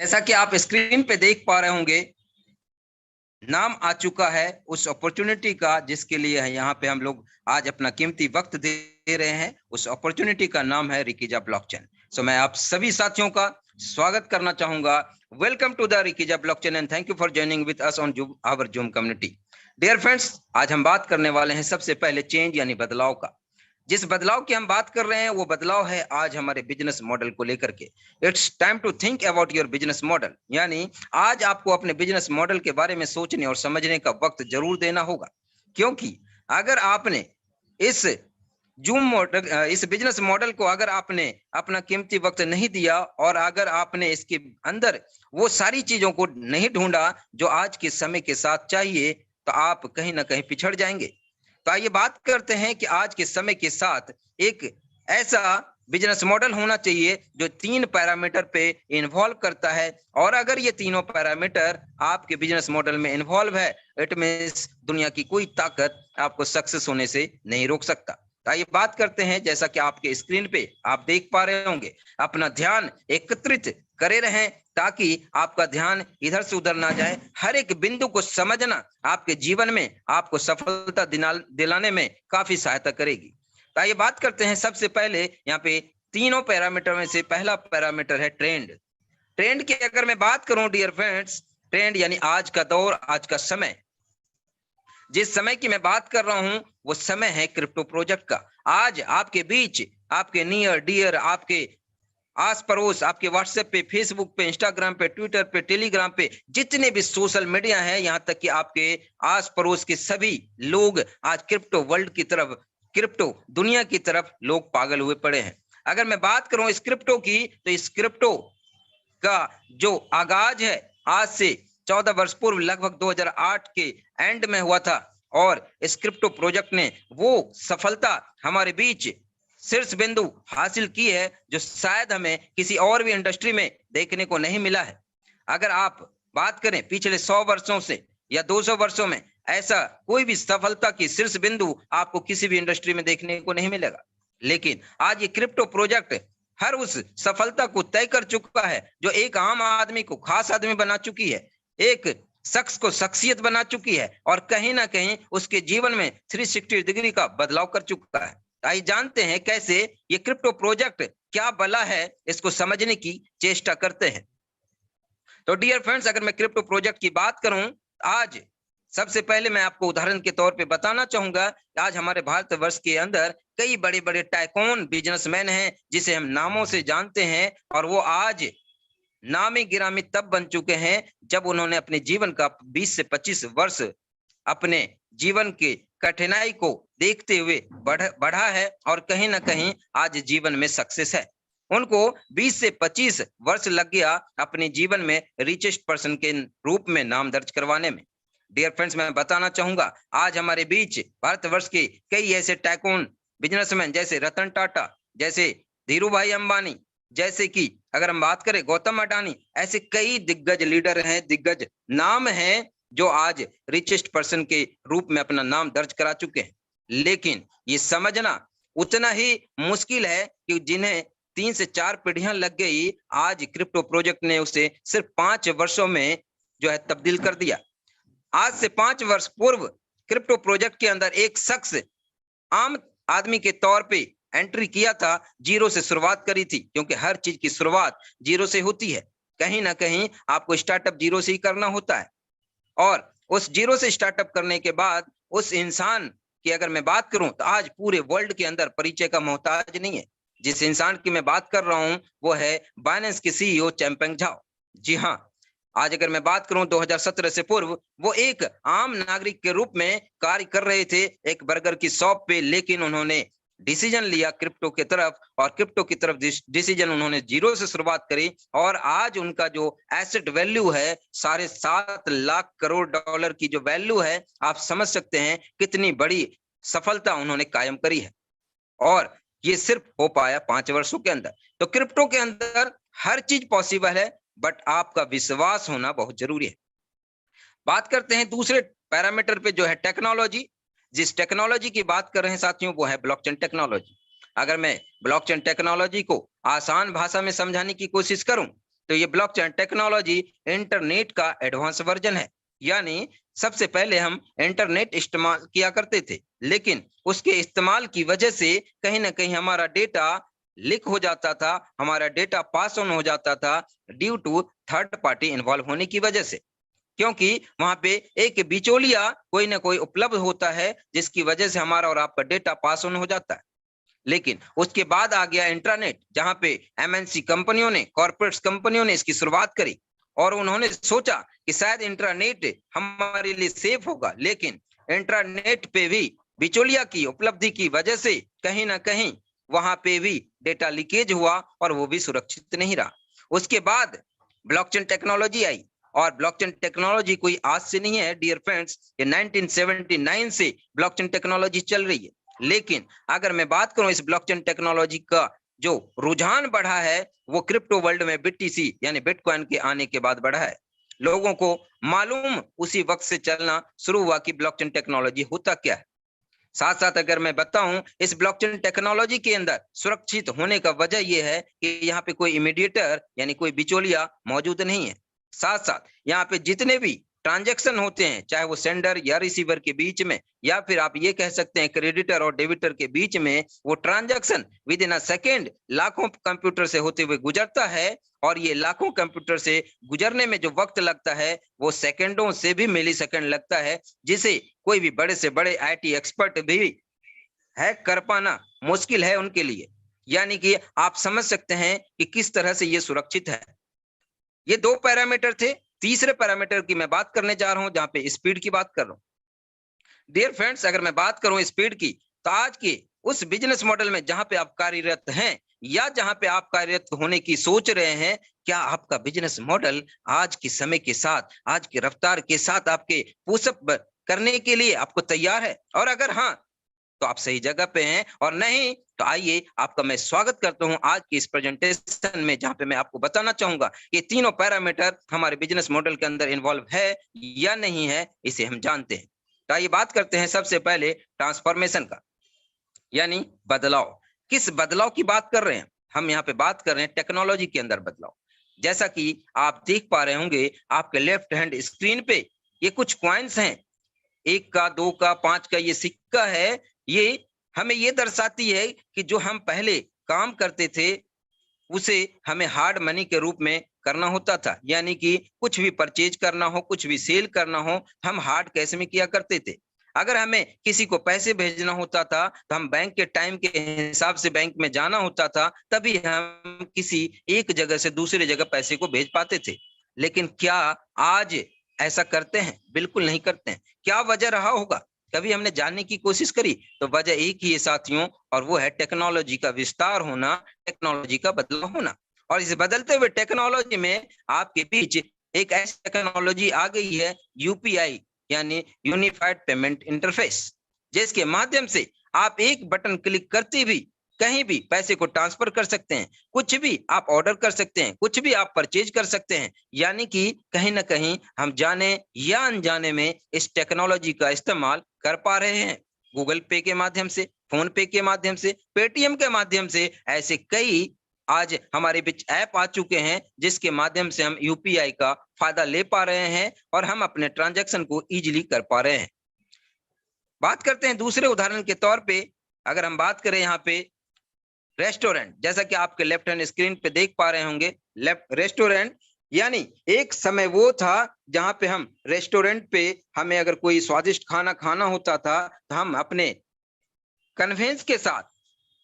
जैसा कि आप स्क्रीन पे देख पा रहे होंगे, नाम आ चुका है उस अपॉर्चुनिटी का जिसके लिए यहाँ पे हम लोग आज अपना कीमती वक्त दे रहे हैं। उस अपॉर्चुनिटी का नाम है रिकीजा ब्लॉकचेन। सो मैं आप सभी साथियों का स्वागत करना चाहूंगा। Welcome to the Rikija blockchain and thank you for joining with us on our Zoom community. Dear friends, आज हम बात करने वाले हैं सबसे पहले चेंज यानी बदलाव का। जिस बदलाव की हम बात कर रहे हैं वो बदलाव है आज हमारे बिजनेस मॉडल को लेकर के। It's time to think about your business model, यानी आज आपको अपने बिजनेस मॉडल के बारे में सोचने और समझने का वक्त जरूर देना होगा, क्योंकि अगर आपने इस इस बिजनेस मॉडल को अगर आपने अपना कीमती वक्त नहीं दिया और अगर आपने इसके अंदर वो सारी चीजों को नहीं ढूंढा जो आज के समय के साथ चाहिए, तो आप कहीं ना कहीं पिछड़ जाएंगे। तो आइए बात करते हैं कि आज के समय के साथ एक ऐसा बिजनेस मॉडल होना चाहिए जो 3 पैरामीटर पे इन्वॉल्व करता है, और अगर ये तीनों पैरामीटर आपके बिजनेस मॉडल में इन्वॉल्व है, इट मींस दुनिया की कोई ताकत आपको सक्सेस होने से नहीं रोक सकता। तो आइए बात करते हैं। जैसा कि आपके स्क्रीन पे आप देख पा रहे होंगे, अपना ध्यान एकत्रित करे रहें ताकि आपका ध्यान इधर से उधर ना जाए। हर एक बिंदु को समझना आपके जीवन में आपको सफलता दिलाने में काफी सहायता करेगी। तो आइए बात करते हैं। सबसे पहले यहाँ पे तीनों पैरामीटर में से पहला पैरामीटर है ट्रेंड। ट्रेंड की अगर मैं बात करूं डियर फ्रेंड्स, ट्रेंड यानी आज का दौर, आज का समय। जिस समय की मैं बात कर रहा हूं वो समय है क्रिप्टो प्रोजेक्ट का। आज आपके बीच, आपके नियर डियर, आपके आस पड़ोस, आपके व्हाट्सएप पे, फेसबुक पे, इंस्टाग्राम पे, ट्विटर पे, टेलीग्राम पे, जितने भी सोशल मीडिया है, यहाँ तक कि आपके आस पड़ोस के सभी लोग आज क्रिप्टो वर्ल्ड की तरफ, क्रिप्टो दुनिया की तरफ लोग पागल हुए पड़े हैं। अगर मैं बात करूं इस क्रिप्टो की, तो इस क्रिप्टो का जो आगाज है आज से 14 वर्ष पूर्व लगभग 2008 के एंड में हुआ था, और इस क्रिप्टो प्रोजेक्ट ने वो सफलता हमारे बीच शीर्ष बिंदु हासिल की है जो शायद हमें किसी और भी इंडस्ट्री में देखने को नहीं मिला है। अगर आप बात करें पिछले 100 वर्षों से या 200 वर्षों में, ऐसा कोई भी सफलता की शीर्ष बिंदु आपको किसी भी इंडस्ट्री में देखने को नहीं मिलेगा। लेकिन आज ये क्रिप्टो प्रोजेक्ट हर उस सफलता को तय कर चुका है जो एक आम आदमी को खास आदमी बना चुकी है, एक शख्स को शख्सियत बना चुकी है, और कहीं ना कहीं उसके जीवन में 360 डिग्री का बदलाव कर चुका है। आइए जानते हैं कैसे ये क्रिप्टो प्रोजेक्ट क्या बला है, इसको समझने की चेष्टा करते हैं। तो डियर फ्रेंड्स, अगर मैं क्रिप्टो प्रोजेक्ट की बात करूं, आज सबसे पहले मैं आपको उदाहरण के तौर पे बताना चाहूंगा कि आज हमारे भारतवर्ष के अंदर कई बड़े बड़े टाइकून बिजनेसमैन हैं जिसे हम नामों से जानते हैं, और वो आज नामी गिरामी तब बन चुके हैं जब उन्होंने अपने जीवन का 20 से 25 वर्ष अपने जीवन के कठिनाई को देखते हुए बढ़ा है, और कहीं ना कहीं आज जीवन में सक्सेस है। उनको 20 से 25 वर्ष लग गया अपने जीवन में रिचेस्ट पर्सन के रूप में नाम दर्ज करवाने में। डियर फ्रेंड्स, मैं बताना चाहूंगा आज हमारे बीच भारतवर्ष के कई ऐसे टाइकून बिजनेसमैन जैसे रतन टाटा, जैसे धीरू भाई अंबानी, जैसे कि अगर हम बात करें गौतम अडानी, ऐसे कई दिग्गज लीडर हैं, दिग्गज नाम हैं जो आज रिचेस्ट पर्सन के रूप में अपना नाम दर्ज करा चुके हैं। लेकिन ये समझना उतना ही मुश्किल है कि जिन्हें 3 से 4 पीढ़ियां लग गई, आज क्रिप्टो प्रोजेक्ट ने उसे सिर्फ 5 वर्षों में जो है तब्दील कर दिया। आज से 5 वर्ष पूर्व क्रिप्टो प्रोजेक्ट के अंदर एक शख्स आम आदमी के तौर पे एंट्री किया था, जीरो से शुरुआत करी थी, क्योंकि हर चीज की शुरुआत जीरो से होती है। कहीं ना कहीं आपको स्टार्टअप जीरो से ही करना होता है, और उस जीरो से स्टार्टअप करने के बाद उस इंसान की अगर मैं बात करूं तो आज पूरे वर्ल्ड के अंदर परिचय का मोहताज नहीं है। जिस इंसान की मैं बात कर रहा हूं वो है बाइनेंस के सीईओ चैंगपेंग झाओ। जी हाँ, आज अगर मैं बात करूं 2017 से पूर्व वो एक आम नागरिक के रूप में कार्य कर रहे थे एक बर्गर की शॉप पे, लेकिन उन्होंने डिसीजन लिया क्रिप्टो की तरफ, और क्रिप्टो की तरफ डिसीजन उन्होंने जीरो से शुरुआत करी, और आज उनका जो एसेट वैल्यू है 7.5 लाख करोड़ डॉलर की जो वैल्यू है, आप समझ सकते हैं कितनी बड़ी सफलता उन्होंने कायम करी है, और ये सिर्फ हो पाया 5 वर्षों के अंदर। तो क्रिप्टो के अंदर हर चीज पॉसिबल है, बट आपका विश्वास होना बहुत जरूरी है। बात करते हैं दूसरे पैरामीटर पे जो है टेक्नोलॉजी। जिस टेक्नोलॉजी की बात कर रहे हैं साथियों वो है ब्लॉकचेन टेक्नोलॉजी। अगर मैं ब्लॉकचेन टेक्नोलॉजी को आसान भाषा में समझाने की कोशिश करूं तो ये ब्लॉकचेन टेक्नोलॉजी इंटरनेट का एडवांस वर्जन है। यानी सबसे पहले हम इंटरनेट इस्तेमाल किया करते थे, लेकिन उसके इस्तेमाल की वजह से कहीं ना कहीं हमारा डेटा लीक हो जाता था, हमारा डेटा पास ऑन हो जाता था due to third party involve होने की वजह से। क्योंकि वहां पे एक बिचौलिया कोई ना कोई उपलब्ध होता है, जिसकी वजह से हमारा और आपका डेटा पास ऑन हो जाता है। लेकिन उसके बाद आ गया इंटरनेट, जहां पे एमएनसी कंपनियों ने, कॉर्पोरेट कंपनियों ने इसकी शुरुआत करी और उन्होंने सोचा कि शायद इंटरनेट हमारे लिए सेफ होगा। लेकिन इंटरनेट पे भी बिचौलिया की उपलब्धि की वजह से कहीं ना कहीं वहां पे भी डेटा लीकेज हुआ और वो भी सुरक्षित नहीं रहा। उसके बाद ब्लॉकचेन टेक्नोलॉजी आई, और ब्लॉकचेन टेक्नोलॉजी कोई आज से नहीं है डियर फ्रेंड्स, ये 1979 से ब्लॉकचेन टेक्नोलॉजी चल रही है। लेकिन अगर मैं बात करूं इस ब्लॉकचेन टेक्नोलॉजी का जो रुझान बढ़ा है, वो क्रिप्टो वर्ल्ड में बीटीसी यानी बिटकॉइन के आने के बाद बढ़ा है। लोगों को मालूम उसी वक्त से चलना शुरू हुआ कि ब्लॉकचेन टेक्नोलॉजी होता क्या है। साथ साथ अगर मैं बताऊं, इस ब्लॉकचेन टेक्नोलॉजी के अंदर सुरक्षित होने का वजह यह है कि यहाँ पे कोई इमीडिएटर यानी कोई बिचौलिया मौजूद नहीं है। साथ साथ यहाँ पे जितने भी ट्रांजैक्शन होते हैं, चाहे वो सेंडर या रिसीवर के बीच में, या फिर आप ये कह सकते हैं क्रेडिटर और डेबिटर के बीच में, वो transaction with in a second लाखों कंप्यूटर से होते हुए गुजरता है। और ये लाखों कंप्यूटर से गुजरने में जो वक्त लगता है, वो सेकंडों से भी मिली सेकंड लगता है, जिसे कोई भी बड़े से बड़े आईटी एक्सपर्ट भी हैक कर पाना मुश्किल है उनके लिए। यानी कि आप समझ सकते हैं कि किस तरह से ये सुरक्षित है। ये दो पैरामीटर थे। तीसरे पैरामीटर की मैं बात करने जा रहा हूं, जहां पे स्पीड की बात कर रहा हूं। डियर फ्रेंड्स, अगर मैं बात करूं स्पीड की, तो आज के उस बिजनेस मॉडल में जहां पे आप कार्यरत हैं या जहां पे आप कार्यरत होने की सोच रहे हैं, क्या आपका बिजनेस मॉडल आज के समय के साथ, आज की रफ्तार के साथ आपके पुशअप करने के लिए आपको तैयार है? और अगर हाँ, तो आप सही जगह पे हैं, और नहीं तो आइए आपका मैं स्वागत करता हूं आज की इस प्रेजेंटेशन में, जहां पे मैं आपको बताना चाहूंगा ये तीनों पैरामीटर हमारे बिजनेस मॉडल के अंदर इन्वॉल्व है या नहीं है, इसे हम जानते हैं। तो आइए बात करते हैं सबसे पहले ट्रांसफॉर्मेशन का, यानी बदलाव। किस बदलाव की बात कर रहे हैं हम? यहाँ पे बात कर रहे हैं टेक्नोलॉजी के अंदर बदलाव। जैसा कि आप देख पा रहे होंगे आपके लेफ्ट हैंड स्क्रीन पे, ये कुछ कॉइन्स हैं, 1 का, 2 का, 5 का ये सिक्का है। ये हमें ये दर्शाती है कि जो हम पहले काम करते थे उसे हमें हार्ड मनी के रूप में करना होता था। यानी कि कुछ भी परचेज करना हो, कुछ भी सेल करना हो, हम हार्ड कैश में किया करते थे। अगर हमें किसी को पैसे भेजना होता था तो हम बैंक के टाइम के हिसाब से बैंक में जाना होता था, तभी हम किसी एक जगह से दूसरी जगह पैसे को भेज पाते थे। लेकिन क्या आज ऐसा करते हैं? बिल्कुल नहीं करते हैं। क्या वजह रहा होगा? कभी हमने जानने की कोशिश करी? तो वजह एक ही है साथियों, और वो है टेक्नोलॉजी का विस्तार होना, टेक्नोलॉजी का बदलाव होना। और इस बदलते हुए टेक्नोलॉजी में आपके बीच एक ऐसी टेक्नोलॉजी आ गई है, यूपीआई यानी यूनिफाइड पेमेंट इंटरफेस, जिसके माध्यम से आप एक बटन क्लिक करते भी कहीं भी पैसे को ट्रांसफर कर सकते हैं, कुछ भी आप ऑर्डर कर सकते हैं, कुछ भी आप परचेज कर सकते हैं। यानी कि कहीं ना कहीं हम जाने या अनजाने में इस टेक्नोलॉजी का इस्तेमाल कर पा रहे हैं। गूगल पे के माध्यम से, फोन पे के माध्यम से, पेटीएम के माध्यम से, ऐसे कई आज हमारे बीच ऐप आ चुके हैं जिसके माध्यम से हम यूपीआई का फायदा ले पा रहे हैं और हम अपने ट्रांजैक्शन को इजीली कर पा रहे हैं। बात करते हैं दूसरे उदाहरण के तौर पे। अगर हम बात करें यहाँ पे रेस्टोरेंट, जैसा कि आपके लेफ्ट हैंड स्क्रीन पे देख पा रहे होंगे, लेफ्ट रेस्टोरेंट यानी एक समय वो था जहां पे हम रेस्टोरेंट पे हमें अगर कोई स्वादिष्ट खाना खाना होता था तो हम अपने कन्वेंस के साथ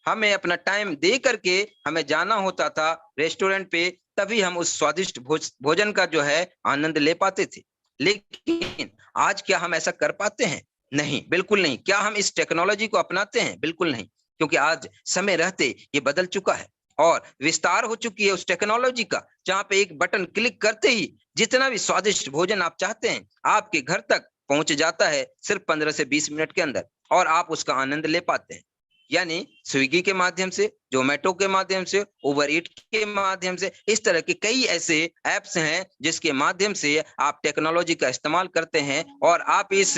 हमें अपना टाइम दे करके हमें जाना होता था रेस्टोरेंट पे, तभी हम उस स्वादिष्ट भोजन का जो है आनंद ले पाते थे। लेकिन आज क्या हम ऐसा कर पाते हैं? नहीं, बिल्कुल नहीं। क्या हम इस टेक्नोलॉजी को अपनाते हैं? बिल्कुल नहीं, क्योंकि आज समय रहते ये बदल चुका है और विस्तार हो चुकी है उस टेक्नोलॉजी का, जहां पे एक बटन क्लिक करते ही जितना भी स्वादिष्ट भोजन आप चाहते हैं आपके घर तक पहुंच जाता है सिर्फ 15 से 20 मिनट के अंदर, और आप उसका आनंद ले पाते हैं। यानी स्विगी के माध्यम से, जोमेटो के माध्यम से, उबर ईट के माध्यम से, इस तरह के कई ऐसे ऐप्स हैं जिसके माध्यम से आप टेक्नोलॉजी का इस्तेमाल करते हैं और आप इस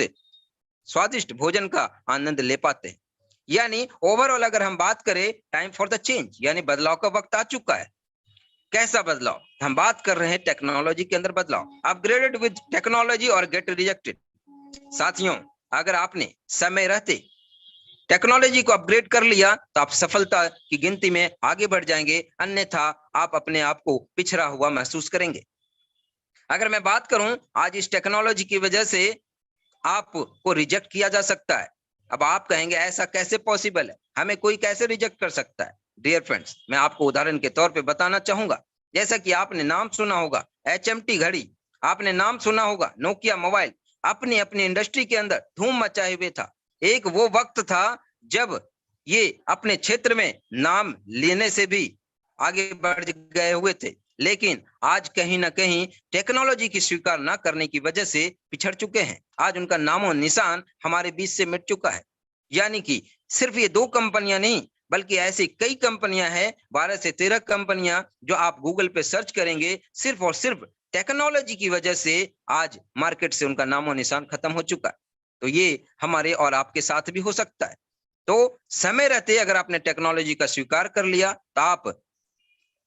स्वादिष्ट भोजन का आनंद ले पाते हैं। यानी ओवरऑल अगर हम बात करें, टाइम फॉर द चेंज यानी बदलाव का वक्त आ चुका है। कैसा बदलाव? हम बात कर रहे हैं टेक्नोलॉजी के अंदर बदलाव। अपग्रेडेड विद टेक्नोलॉजी और गेट रिजेक्टेड। साथियों, अगर आपने समय रहते टेक्नोलॉजी को अपग्रेड कर लिया तो आप सफलता की गिनती में आगे बढ़ जाएंगे, अन्यथा आप अपने आप को पिछड़ा हुआ महसूस करेंगे। अगर मैं बात करूं, आज इस टेक्नोलॉजी की वजह से आपको रिजेक्ट किया जा सकता है। अब आप कहेंगे ऐसा कैसे पॉसिबल है, हमें कोई कैसे रिजेक्ट कर सकता है? डियर फ्रेंड्स, मैं आपको उदाहरण के तौर पे बताना चाहूंगा। जैसा कि आपने नाम सुना होगा HMT घड़ी, आपने नाम सुना होगा नोकिया मोबाइल, अपनी अपनी इंडस्ट्री के अंदर धूम मचाए हुए था। एक वो वक्त था जब ये अपने क्षेत्र में नाम लेने से भी आगे बढ़ गए हुए थे, लेकिन आज कहीं ना कहीं टेक्नोलॉजी की स्वीकार न करने की वजह से पिछड़ चुके हैं। आज उनका नामो निशान हमारे बीच से मिट चुका है। यानी कि सिर्फ ये 2 कंपनियां नहीं, बल्कि ऐसी कई कंपनियां हैं, 12 से 13 कंपनियां, जो आप गूगल पे सर्च करेंगे, सिर्फ और सिर्फ टेक्नोलॉजी की वजह से आज मार्केट से उनका नामो निशान खत्म हो चुका है। तो ये हमारे और आपके साथ भी हो सकता है। तो समय रहते अगर आपने टेक्नोलॉजी का स्वीकार कर लिया तो आप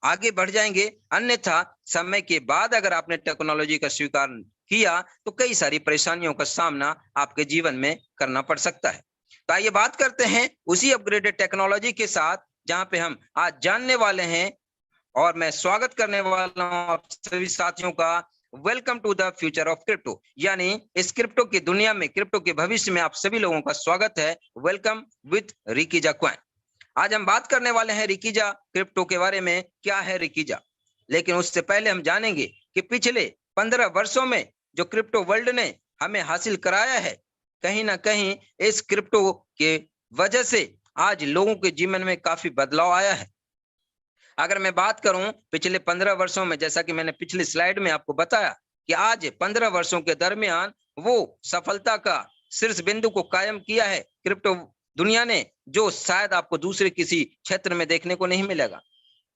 आगे बढ़ जाएंगे, अन्यथा समय के बाद अगर आपने टेक्नोलॉजी का स्वीकार किया तो कई सारी परेशानियों का सामना आपके जीवन में करना पड़ सकता है। तो आइए बात करते हैं उसी अपग्रेडेड टेक्नोलॉजी के साथ, जहां पे हम आज जानने वाले हैं, और मैं स्वागत करने वाला हूं आप सभी साथियों का। Welcome to the future of crypto, यानी इस क्रिप्टो की दुनिया में, क्रिप्टो के भविष्य में आप सभी लोगों का स्वागत है। Welcome with Rikija coin. आज हम बात करने वाले हैं रिकीजा क्रिप्टो के बारे में। क्या है रिकीजा? लेकिन उससे पहले हम जानेंगे कि पिछले 15 वर्षों में जो क्रिप्टो वर्ल्ड ने हमें हासिल कराया है, कहीं ना कहीं इस क्रिप्टो के वजह से आज लोगों के जीवन में काफी बदलाव आया है। अगर मैं बात करूं पिछले 15 वर्षों में, जैसा कि मैंने पिछली स्लाइड में आपको बताया कि आज 15 वर्षों के दरमियान वो सफलता का शीर्ष बिंदु को कायम किया है क्रिप्टो दुनिया ने, जो शायद आपको दूसरे किसी क्षेत्र में देखने को नहीं मिलेगा।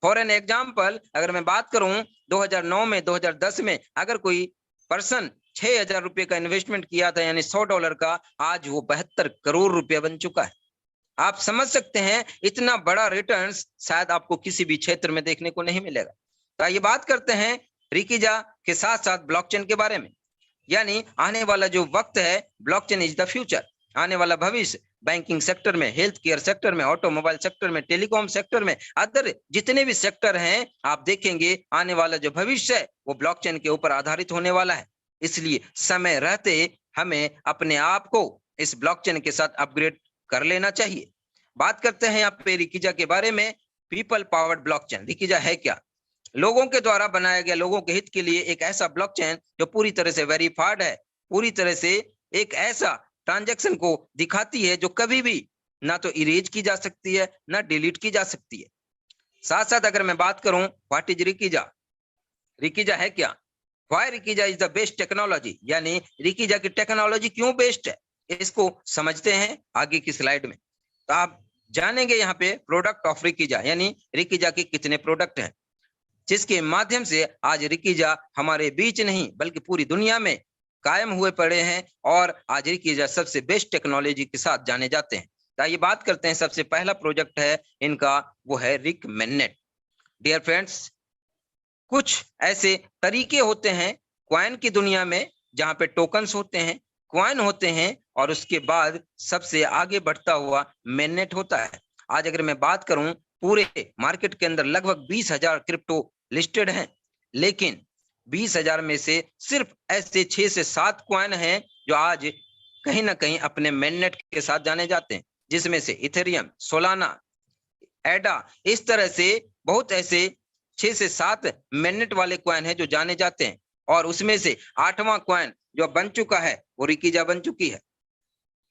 फॉर एन एग्जाम्पल, अगर मैं बात करूं 2009 में, 2010 में अगर कोई पर्सन 6,000 रुपए का इन्वेस्टमेंट किया था, यानी $100 का, आज वो 72 करोड़ रुपया बन चुका है। आप समझ सकते हैं इतना बड़ा रिटर्न्स शायद आपको किसी भी क्षेत्र में देखने को नहीं मिलेगा। तो आइए बात करते हैं रिकीजा के साथ साथ ब्लॉकचेन के बारे में। यानी आने वाला जो वक्त है, ब्लॉकचेन इज द फ्यूचर। आने वाला भविष्य बैंकिंग सेक्टर में, हेल्थ केयर सेक्टर में, ऑटोमोबाइल सेक्टर में, टेलीकॉम सेक्टर में, अदर जितने भी सेक्टर हैं, आप देखेंगे आने वाला जो भविष्य है वो ब्लॉकचेन के ऊपर आधारित होने वाला है। इसलिए समय रहते हमें अपने आप को इस ब्लॉकचेन के साथ अपग्रेड कर लेना चाहिए। बात करते हैं यहाँ पे रिकीजा के बारे में। पीपल पावर्ड ब्लॉकचेन, रिकीजा है क्या? लोगों के द्वारा बनाया गया, लोगों के हित के लिए एक ऐसा ब्लॉकचेन जो पूरी तरह से वेरीफाइड है, पूरी तरह से एक ऐसा ट्रांजैक्शन को दिखाती है जो कभी भी ना तो इरेज की जा सकती है, ना डिलीट की जा सकती है। साथ साथ अगर मैं बात करूं व्हाट इज रिकीजा, रिकीजा है क्या? Why Rikija is the best technology, यानी रिकीजा की टेक्नोलॉजी क्यों बेस्ट है, इसको समझते हैं आगे की स्लाइड में। तो आप जानेंगे यहाँ पे प्रोडक्ट ऑफ रिकीजा, यानी रिकीजा के कितने प्रोडक्ट हैं, जिसके माध्यम से आज रिकीजा हमारे बीच नहीं बल्कि पूरी दुनिया में कायम हुए पड़े हैं, और आज रिकीजा सबसे बेस्ट टेक्नोलॉजी के साथ जाने जाते हैं। तो ये बात करते हैं, सबसे पहला प्रोजेक्ट है इनका, वो है रिक मेननेट। डियर फ्रेंड्स, कुछ ऐसे तरीके होते हैं कॉइन की दुनिया में जहां पे टोकन्स होते हैं, कॉइन होते हैं, और उसके बाद सबसे आगे बढ़ता हुआ मेननेट होता है। आज अगर मैं बात करूं, पूरे मार्केट के अंदर लगभग 20,000 क्रिप्टो लिस्टेड हैं, लेकिन 20,000 में से सिर्फ ऐसे 6 से 7 कॉइन हैं जो आज कहीं ना कहीं अपने मेननेट के साथ जाने जाते हैं, जिसमें से इथेरियम, सोलाना, एडा, इस तरह से बहुत ऐसे 6 से 7 मेननेट वाले कॉइन हैं जो जाने जाते हैं। और उसमें से 8वां कॉइन जो बन चुका है वो रिकीजा बन चुकी है,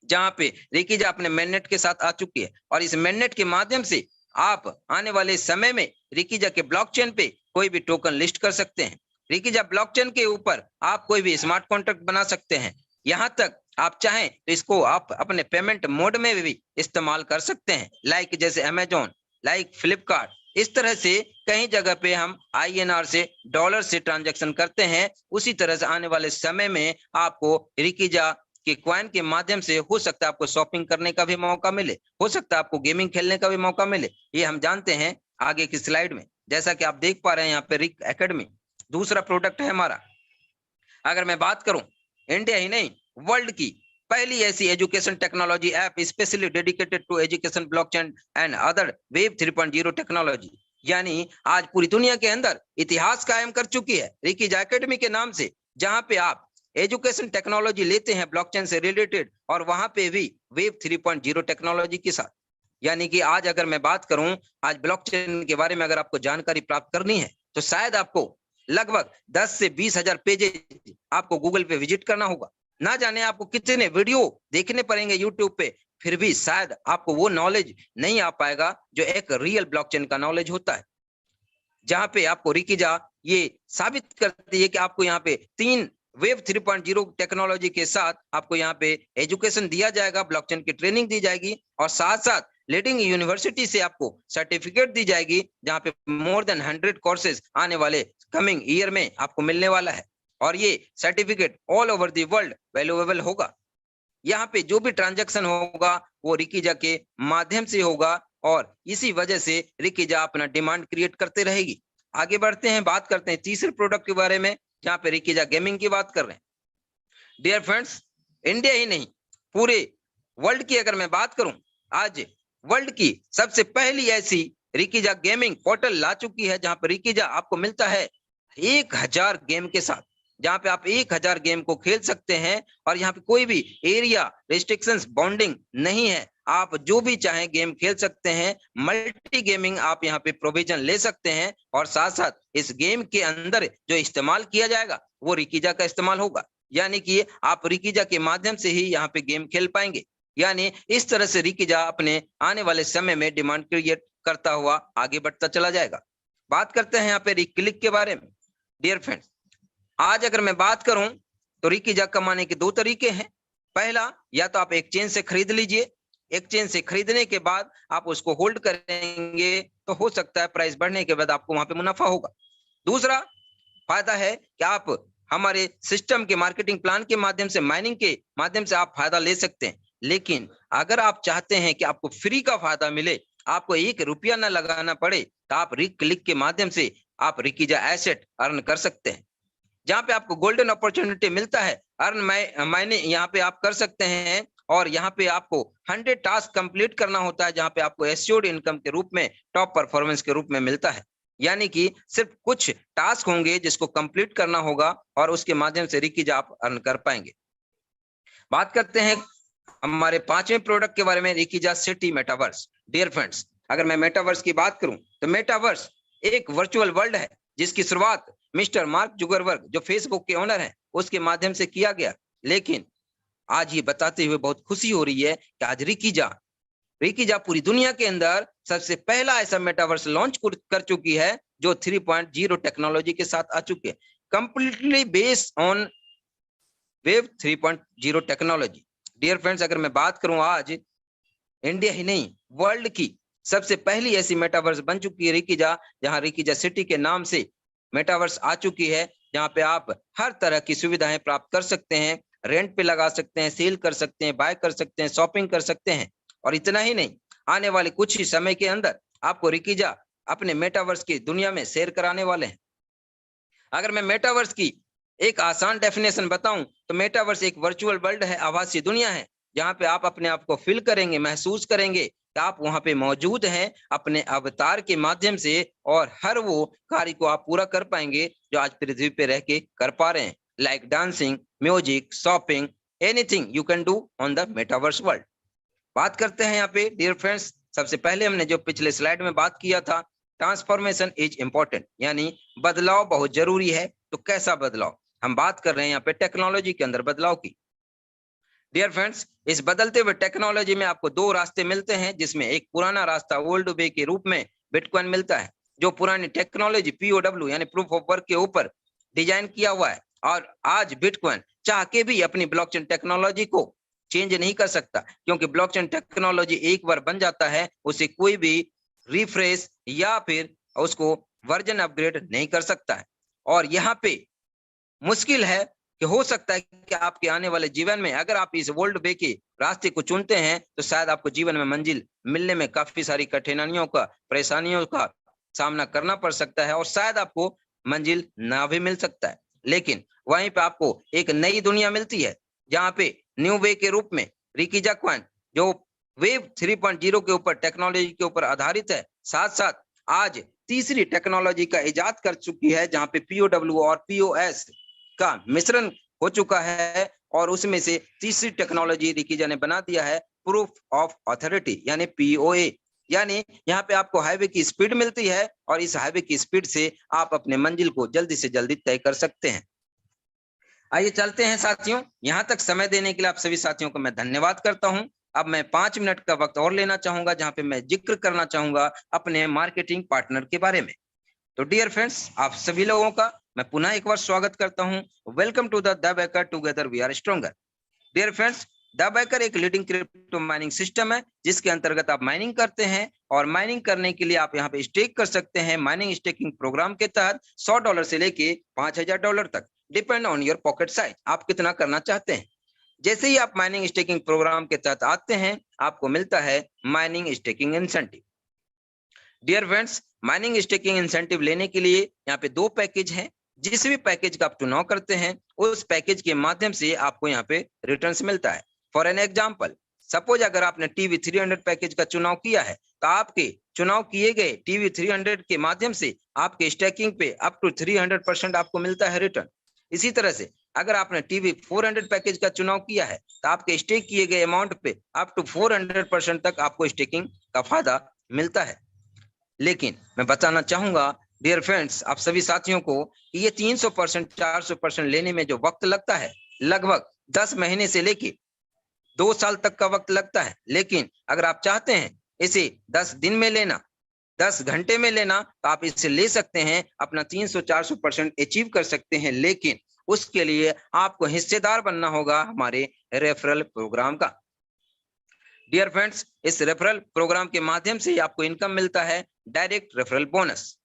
जहां पे रिकीजा अपने मेननेट के साथ आ चुकी है। और इस मेननेट के माध्यम से आप आने वाले समय में रिकीजा के ब्लॉकचेन पे कोई भी टोकन लिस्ट कर सकते हैं। रिकीजा ब्लॉकचेन के ऊपर आप कोई भी स्मार्ट कॉन्ट्रैक्ट बना सकते हैं। यहाँ तक आप चाहें तो इसको आप अपने पेमेंट मोड में भी इस्तेमाल कर सकते हैं, लाइक जैसे अमेजोन, लाइक फ्लिपकार्ट, इस तरह से कई जगह पे हम INR से, डॉलर से ट्रांजैक्शन करते हैं। उसी तरह से आने वाले समय में आपको रिकीजा के कॉइन के माध्यम से हो सकता है आपको शॉपिंग करने का भी मौका मिले, हो सकता है आपको गेमिंग खेलने का भी मौका मिले। ये हम जानते हैं आगे की स्लाइड में। जैसा कि आप देख पा रहे हैं यहाँ पे रिक एकेडमी दूसरा प्रोडक्ट है हमारा। अगर मैं बात करूं, इंडिया ही नहीं वर्ल्ड की पहली ऐसी education technology app specially dedicated to education blockchain and other web 3.0 technology, यानी आज पूरी दुनिया के अंदर इतिहास कायम कर चुकी है रिकीजा एकेडमी के नाम से, जहां पे आप एजुकेशन टेक्नोलॉजी लेते हैं ब्लॉकचेन से रिलेटेड, और वहां पे भी वेब 3.0 टेक्नोलॉजी के साथ। यानी कि आज अगर मैं बात करूं, आज ब्लॉकचेन के बारे में अगर आपको जानकारी प्राप्त करनी है तो शायद आपको लगभग 10 से 20 हजार पेजेज आपको गूगल पे विजिट करना होगा। ना जाने आपको कितने वीडियो देखने पड़ेंगे यूट्यूब पे, फिर भी शायद आपको वो नॉलेज नहीं आ पाएगा जो एक रियल ब्लॉकचेन का नॉलेज होता है, जहां पे आपको रिकीजा ये साबित करती है कि आपको यहाँ पे 3 वेब 3.0 टेक्नोलॉजी के साथ आपको यहाँ पे एजुकेशन दिया जाएगा, ब्लॉकचेन की ट्रेनिंग दी जाएगी, और साथ साथ लीडिंग यूनिवर्सिटी से आपको सर्टिफिकेट दी जाएगी, जहाँ पे मोर देन 100 कोर्सेज आने वाले कमिंग ईयर में आपको मिलने वाला है, और ये certificate all over the world valuable होगा। यहाँ पे जो भी ट्रांजैक्शन होगा वो रिकीजा के माध्यम से होगा, और इसी वजह से रिकीजा अपना डिमांड क्रिएट करते रहेगी। आगे बढ़ते हैं, बात करते हैं तीसरे प्रोडक्ट के बारे में, जहाँ पे रिकीजा गेमिंग की बात कर रहे हैं। डियर फ्रेंड्स, इंडिया ही नहीं पूरे वर्ल्ड की अगर मैं बात करूं, आज वर्ल्ड की सबसे पहली ऐसी रिकीजा गेमिंग पोर्टल ला चुकी है, जहां पर रिकीजा आपको मिलता है 1000 गेम के साथ, जहां पे आप 1000 गेम को खेल सकते हैं, और यहाँ पे कोई भी एरिया रिस्ट्रिक्शंस बाउंडिंग नहीं है, आप जो भी चाहें गेम खेल सकते हैं। मल्टी गेमिंग आप यहाँ पे प्रोविजन ले सकते हैं, और साथ साथ इस गेम के अंदर जो इस्तेमाल किया जाएगा वो रिकीजा का इस्तेमाल होगा, यानी कि आप रिकीजा के माध्यम से ही यहाँ पे गेम खेल पाएंगे। यानी इस तरह से रिकीजा अपने आने वाले समय में डिमांड क्रिएट करता हुआ आगे बढ़ता चला जाएगा। बात करते हैं यहाँ पे रिक्लिक के बारे में। डियर फ्रेंड्स, आज अगर मैं बात करूं तो रिकीजा कमाने के 2 तरीके हैं। पहला, या तो आप एक्सचेंज से खरीद लीजिए, एक्सचेंज से खरीदने के बाद आप उसको होल्ड करेंगे तो हो सकता है प्राइस बढ़ने के बाद आपको वहां पे मुनाफा होगा। दूसरा फायदा है कि आप हमारे सिस्टम के मार्केटिंग प्लान के माध्यम से, माइनिंग के माध्यम से आप फायदा ले सकते हैं। लेकिन अगर आप चाहते हैं कि आपको फ्री का फायदा मिले, आपको 1 रुपया ना लगाना पड़े, तो आप रिक्लिक के माध्यम से आप रिकीजा एसेट अर्न कर सकते हैं, जहां पे आपको गोल्डन अपॉर्चुनिटी मिलता है। अर्न माइने यहाँ पे आप कर सकते हैं, और यहाँ पे आपको 100 टास्क कंप्लीट करना होता है, जहां पे आपको एश्योर्ड इनकम के रूप में, टॉप परफॉर्मेंस के रूप में मिलता है। यानी कि सिर्फ कुछ टास्क होंगे जिसको कंप्लीट करना होगा, और उसके माध्यम से रिकीजा आप अर्न कर पाएंगे। बात करते हैं हमारे 5वें प्रोडक्ट के बारे में, रिकीजा सिटी मेटावर्स। डियर फ्रेंड्स, अगर मैं मेटावर्स की बात करूं तो मेटावर्स एक वर्चुअल वर्ल्ड है, जिसकी शुरुआत मिस्टर मार्क जुकरबर्ग, जो फेसबुक के ओनर हैं, उसके माध्यम से किया गया। लेकिन आज ये बताते हुए बहुत खुशी हो रही है कि आज रिकीजा पूरी दुनिया के अंदर सबसे पहला ऐसा मेटावर्स लॉन्च कर चुकी है जो 3.0 टेक्नोलॉजी के साथ आ चुके हैं, completely based on web 3.0 technology. Dear friends, अगर मैं बात करूं, आज इंडिया ही नहीं वर्ल्ड की सबसे पहली ऐसी मेटावर्स बन चुकी है रिकीजा, जहां रिकीजा सिटी के नाम से मेटावर्स आ चुकी है, जहां पे आप हर तरह की सुविधाएं प्राप्त कर सकते हैं, रेंट पे लगा सकते हैं, सेल कर सकते हैं, बाय कर सकते हैं, शॉपिंग कर सकते हैं। और इतना ही नहीं, आने वाले कुछ ही समय के अंदर आपको रिकीजा अपने मेटावर्स की दुनिया में शेयर कराने वाले हैं। अगर मैं मेटावर्स की एक आसान डेफिनेशन बताऊं तो मेटावर्स एक वर्चुअल वर्ल्ड है, आभासी दुनिया है, जहां पे आप अपने आप को फील करेंगे, महसूस करेंगे कि आप वहां पे मौजूद हैं अपने अवतार के माध्यम से, और हर वो कार्य को आप पूरा कर पाएंगे जो आज पृथ्वी पे रह के कर पा रहे हैं, like dancing, music, shopping, anything you can do on the metaverse world. बात करते हैं यहाँ पे डियर फ्रेंड्स, सबसे पहले हमने जो पिछले स्लाइड में बात किया था, ट्रांसफॉर्मेशन इज इंपॉर्टेंट, यानी बदलाव बहुत जरूरी है। तो कैसा बदलाव? हम बात कर रहे हैं यहाँ पे टेक्नोलॉजी के अंदर बदलाव की। डियर फ्रेंड्स, इस बदलते हुए टेक्नोलॉजी में आपको 2 रास्ते मिलते हैं, जिसमें एक पुराना रास्ता ओल्ड वे के रूप में बिटकॉइन मिलता है, जो पुरानी टेक्नोलॉजी POW यानी प्रूफ ऑफ वर्क के ऊपर डिजाइन किया हुआ है। और आज बिटकॉइन चाह के भी अपनी ब्लॉकचेन टेक्नोलॉजी को चेंज नहीं कर सकता, क्योंकि ब्लॉकचेन टेक्नोलॉजी एक बार बन जाता है, उसे कोई भी रिफ्रेश या फिर उसको वर्जन अपग्रेड नहीं कर सकता है। और यहाँ पे मुश्किल है कि हो सकता है कि आपके आने वाले जीवन में अगर आप इस वर्ल्ड वे के रास्ते को चुनते हैं तो शायद आपको जीवन में मंजिल मिलने में काफी सारी कठिनाइयों का, परेशानियों का सामना करना पड़ सकता है और शायद आपको मंजिल ना भी मिल सकता है। लेकिन वहीं पे आपको एक नई दुनिया मिलती है जहां पे न्यू वे के रूप में रिकी जाक्वान जो वेब 3.0 के ऊपर टेक्नोलॉजी के ऊपर आधारित है, साथ साथ आज तीसरी टेक्नोलॉजी का इजाद कर चुकी है जहां पे POW और POS का मिश्रण हो चुका है और उसमें से तीसरी टेक्नोलॉजी रिकीजा ने बना दिया है प्रूफ ऑफ ऑथोरिटी यानी POA। यानी यहाँ पे आपको हाईवे की स्पीड मिलती है और इस हाईवे की स्पीड से आप अपने मंजिल को जल्दी से जल्दी तय कर सकते हैं। आइए चलते हैं साथियों। यहाँ तक समय देने के लिए आप सभी साथियों को मैं धन्यवाद करता हूँ। अब मैं 5 मिनट का वक्त और लेना चाहूंगा जहां पे मैं जिक्र करना चाहूंगा अपने मार्केटिंग पार्टनर के बारे में। तो डियर फ्रेंड्स, आप सभी लोगों का मैं पुनः एक बार स्वागत करता हूं। Welcome to the Backer, together we are stronger. Dear friends, the Backer एक लीडिंग क्रिप्टो माइनिंग सिस्टम है जिसके अंतर्गत आप माइनिंग करते हैं और माइनिंग करने के लिए आप यहाँ पे स्टेक कर सकते हैं। माइनिंग स्टेकिंग प्रोग्राम के तहत $100 से लेके $5000 तक, depend on your pocket size, आप कितना करना चाहते हैं। जैसे ही आप माइनिंग स्टेकिंग प्रोग्राम के तहत आते हैं आपको मिलता है mining staking incentive. Dear friends, mining staking incentive लेने के लिए यहाँ पे 2 पैकेज हैं। जिस भी पैकेज का आप चुनाव करते हैं उस पैकेज के माध्यम से आपको यहाँ पे रिटर्न्स मिलता है। फॉर एन एग्जांपल, सपोज अगर आपने टीवी 300 पैकेज का चुनाव किया है तो आपके चुनाव किए गए टीवी 300 के माध्यम से आपके स्टेकिंग पे अप टू 300% आपको मिलता है रिटर्न। इसी तरह से अगर आपने टीवी 400 पैकेज का चुनाव किया है तो आपके स्टेक किए गए अमाउंट पे अप टू 400% तक आपको स्टेकिंग का फायदा मिलता है। लेकिन मैं बताना चाहूंगा डियर फ्रेंड्स आप सभी साथियों को कि ये 300% 400% लेने में जो वक्त लगता है लगभग 10 महीने से लेके 2 साल तक का वक्त लगता है। लेकिन अगर आप चाहते हैं इसे 10 दिन में लेना, 10 घंटे में लेना, तो आप इसे ले सकते हैं, अपना 300-400% अचीव कर सकते हैं। लेकिन उसके लिए आपको हिस्सेदार बनना होगा हमारे रेफरल प्रोग्राम का। डियर फ्रेंड्स, इस रेफरल प्रोग्राम के माध्यम से आपको इनकम मिलता है डायरेक्ट रेफरल बोनस,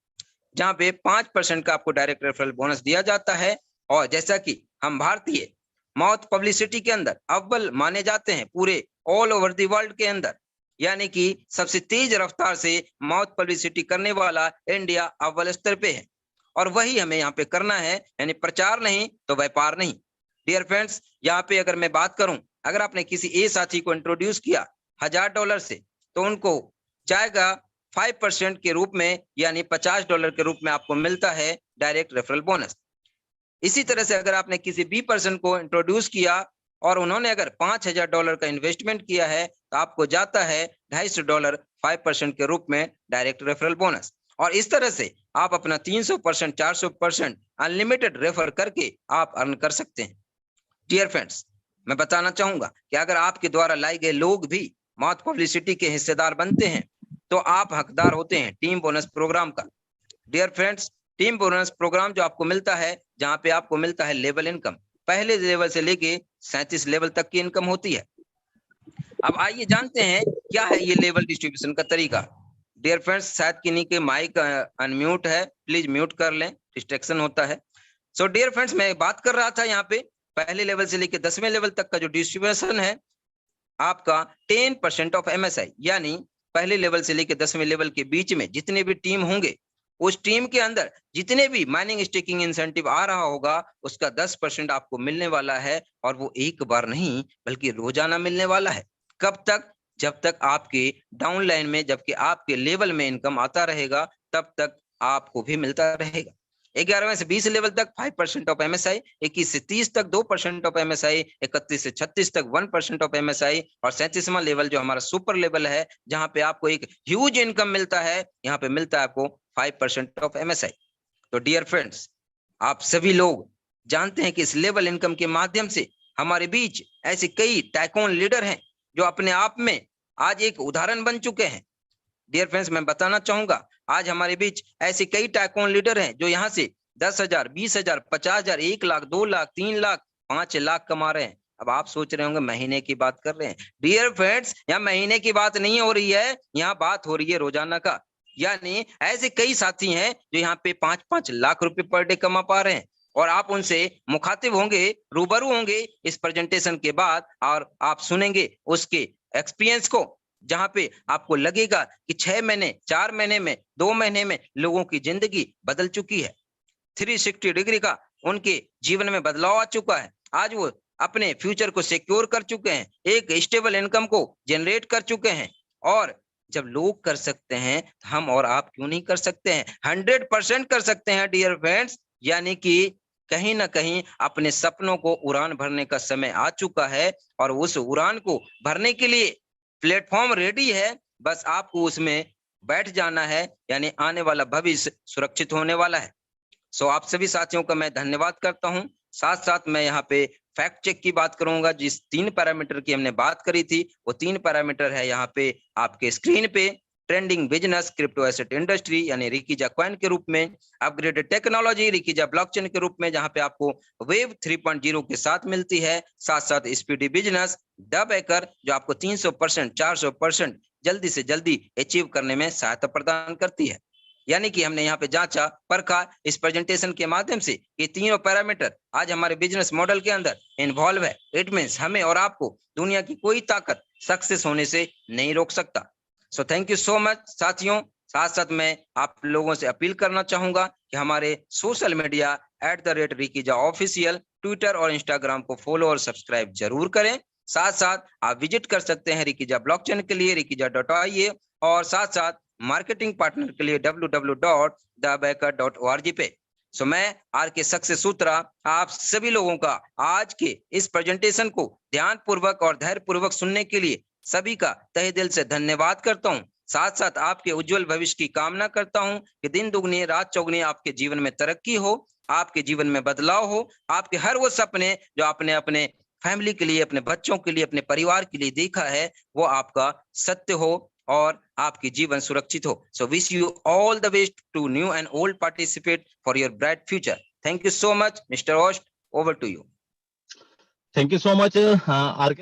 जहां पे 5% का आपको डायरेक्ट रेफरल बोनस दिया जाता है। और जैसा कि हम भारतीय माउथ पब्लिसिटी के अंदर अव्वल माने जाते हैं पूरे ऑल ओवर द वर्ल्ड के अंदर, यानी कि सबसे तेज रफ्तार से माउथ पब्लिसिटी करने वाला इंडिया अव्वल स्तर पे है और वही हमें यहाँ पे करना है, यानी प्रचार नहीं तो व्यापार नहीं। डियर फ्रेंड्स, यहाँ पे अगर मैं बात करूं, अगर आपने किसी ए साथी को इंट्रोड्यूस किया $1000 से तो उनको जाएगा 5% के रूप में, यानी $50 के रूप में आपको मिलता है डायरेक्ट रेफरल बोनस। इसी तरह से अगर आपने किसी बी पर्सन को इंट्रोड्यूस किया और उन्होंने अगर $5000 का इन्वेस्टमेंट किया है तो आपको जाता है $250 5% के रूप में डायरेक्ट रेफरल बोनस। और इस तरह से आप अपना 300% 400% अनलिमिटेड रेफर करके आप अर्न कर सकते हैं। डियर फ्रेंड्स, मैं बताना चाहूंगा कि अगर आपके द्वारा लाई गए लोग भी माउथ पब्लिसिटी के हिस्सेदार बनते हैं तो आप हकदार होते हैं टीम बोनस प्रोग्राम का। Dear friends, team bonus programme जो आपको मिलता है, जहां पे आपको मिलता है लेवल इनकम, पहले लेवल से लेके 37 लेवल तक की इनकम होती है। अब आइए जानते हैं क्या है ये लेवल डिस्ट्रीब्यूशन का तरीका। डियर फ्रेंड्स, शायद किन्हीं के माइक अनम्यूट है, प्लीज म्यूट कर लें, डिस्ट्रैक्शन होता है। सो डियर फ्रेंड्स, मैं बात कर रहा था यहाँ पे पहले लेवल से लेके 10वें लेवल तक का जो डिस्ट्रीब्यूशन है आपका 10% ऑफ MSI, यानी पहले लेवल से लेके 10वें लेवल के बीच में जितने भी टीम होंगे उस टीम के अंदर जितने भी माइनिंग स्टेकिंग इंसेंटिव आ रहा होगा उसका 10% आपको मिलने वाला है, और वो एक बार नहीं बल्कि रोजाना मिलने वाला है। कब तक? जब तक आपके डाउनलाइन में, जबकि आपके लेवल में इनकम आता रहेगा तब तक आपको भी मिलता रहेगा। 11वें से 20 लेवल तक 5% ऑफ MSI, 21 से 30 तक 2% ऑफ MSI, 31 से 36 तक 1% ऑफ MSI, और 37वां लेवल जो हमारा सुपर लेवल है जहां पे आपको एक ह्यूज इनकम मिलता है, यहाँ पे मिलता है आपको 5% ऑफ MSI। तो डियर फ्रेंड्स, आप सभी लोग जानते हैं कि इस लेवल इनकम के माध्यम से हमारे बीच ऐसे कई टाइकून लीडर हैं जो अपने आप में आज एक उदाहरण बन चुके हैं। डियर फ्रेंड्स, मैं बताना चाहूंगा आज हमारे बीच ऐसे कई टाइकून लीडर हैं जो यहाँ से 10,000, 20,000, 50,000, 1 लाख, 2 लाख, 3 लाख, 5 लाख कमा रहे हैं। अब आप सोच रहे होंगे महीने की बात कर रहे हैं। डियर फ्रेंड्स, यहाँ महीने की बात नहीं हो रही है, यहाँ बात हो रही है रोजाना का। यानी ऐसे कई साथी हैं जो यहाँ पे 5-5 लाख रुपए पर डे कमा पा रहे हैं, और आप उनसे मुखातिब होंगे, रूबरू होंगे इस प्रेजेंटेशन के बाद, और आप सुनेंगे उसके एक्सपीरियंस को जहां पे आपको लगेगा कि 6 महीने, 4 महीने में, 2 महीने में लोगों की जिंदगी बदल चुकी है। 360 डिग्री का उनके जीवन में बदलाव आ चुका है। आज वो अपने फ्यूचर को सिक्योर कर चुके हैं, एक स्टेबल इनकम को जनरेट कर चुके हैं। और जब लोग कर सकते हैं, हम और आप क्यों नहीं कर सकते हैं? 100% कर सकते हैं डियर फ्रेंड्स। यानी कि कहीं ना कहीं अपने सपनों को उड़ान भरने का समय आ चुका है, और उस उड़ान को भरने के लिए प्लेटफॉर्म रेडी है। बस आपको उसमें बैठ जाना है, यानी आने वाला भविष्य सुरक्षित होने वाला है। सो आप सभी साथियों का मैं धन्यवाद करता हूं। साथ साथ मैं यहाँ पे फैक्ट चेक की बात करूंगा। जिस 3 पैरामीटर की हमने बात करी थी, वो 3 पैरामीटर है यहाँ पे आपके स्क्रीन पे। Trending business crypto asset industry यानी रिकीजा कॉइन के रूप में, अपग्रेडेड टेक्नोलॉजी रिकीजा ब्लॉकचेन के रूप में, जहां पे आपको वेव 3.0 के साथ मिलती है। साथ साथ स्पीडी बिजनेस डब हैकर जो आपको 300%, 400% जल्दी से जल्दी अचीव करने में सहायता प्रदान करती है। यानी कि हमने यहाँ पे जांचा परखा इस प्रेजेंटेशन के माध्यम से कि तीनों पैरामीटर आज हमारे बिजनेस मॉडल के अंदर इन्वॉल्व है। इट मींस हमें और आपको दुनिया की कोई ताकत सक्सेस होने से नहीं रोक सकता। So thank you so much साथियों। साथ साथ मैं आप लोगों से अपील करना चाहूंगा कि हमारे सोशल मीडिया @रिकीजा ऑफिशियल ट्विटर और इंस्टाग्राम को फॉलो और सब्सक्राइब जरूर करें। साथ साथ आप विजिट कर सकते हैं रिकीजा ब्लॉकचेन के लिए rikiza.ia, और साथ साथ मार्केटिंग पार्टनर के लिए www.thebaker.org पे। सो मैं आर के सक्सेस सूत्रा आप सभी लोगों का आज के इस प्रेजेंटेशन को ध्यान पूर्वक और धैर्य पूर्वक सुनने के लिए सभी का तहे दिल से धन्यवाद करता हूं। साथ साथ आपके उज्जवल भविष्य की कामना करता हूं कि दिन दुगनी रात चौगनी आपके जीवन में तरक्की हो, आपके जीवन में बदलाव हो, आपके हर वो सपने जो आपने अपने फैमिली के लिए, अपने बच्चों के लिए, अपने परिवार के लिए देखा है, वो आपका सत्य हो और आपकी जीवन सुरक्षित हो। So wish you all the best to new and old participate for your bright future. Thank you so much mister host, over to you. Thank you so much are